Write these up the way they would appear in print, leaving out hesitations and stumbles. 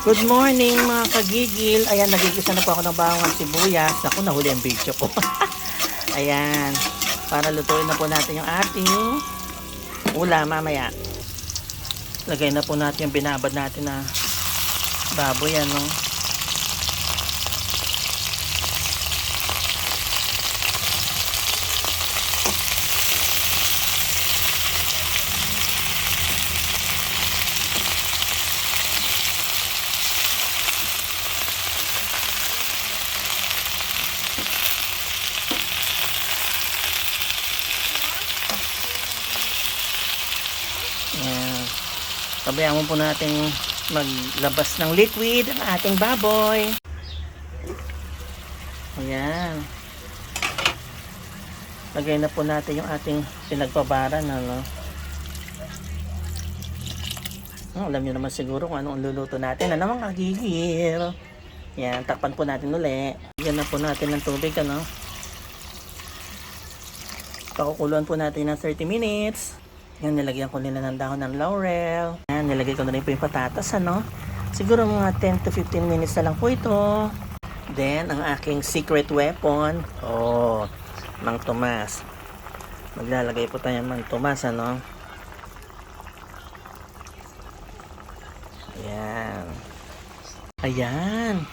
Good morning mga kagigil. Ayan, nagigisa na po ako ng bawang at sibuyas. Naku, nahuli ang video ko. Ayan, para lutuin na po natin yung ating ulam mamaya. Lagay na po natin yung binabad natin na baboy, ano. Ayan. Tabayaan mo po natin maglabas ng liquid ang ating baboy. Ayan. Lagay na po natin yung ating pinagbabaran, ano. Alam nyo naman siguro kung anong luluto natin. Ano mga kagigil. Ayan, takpan po natin uli. Lagyan na po natin ng tubig, ano. Pakukuluan po natin ng 30 minutes. Yan, nilagyan ko nila ng dahon ng laurel. Yan, nilagay ko na rin po yung patatas, ano. Siguro mga 10 to 15 minutes na lang po ito. Then, ang aking secret weapon. Oh, Mang Tomas. Maglalagay po tayo ng Mang Tomas, ano. Ayan. Ayan.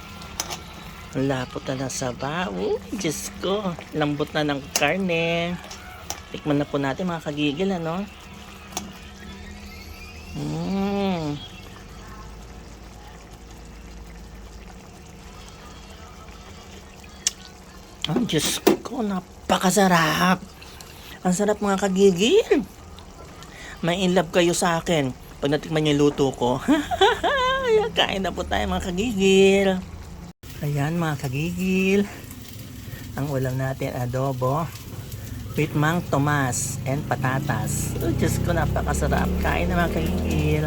Lapot na ng sabaw. Diyos ko. Lambot na ng karne. Tikman na po natin mga kagigil, ano. Ang Diyos ko, napakasarap. Ang sarap mga kagigil. May in love kayo sa akin pag natikman niyo yung luto ko. Kain na po tayo mga kagigil. Ayan mga kagigil. Ang ulam natin adobo with Mang Tomas and patatas. Oh, Diyos ko, napakasarap. Kain na mga kagigil.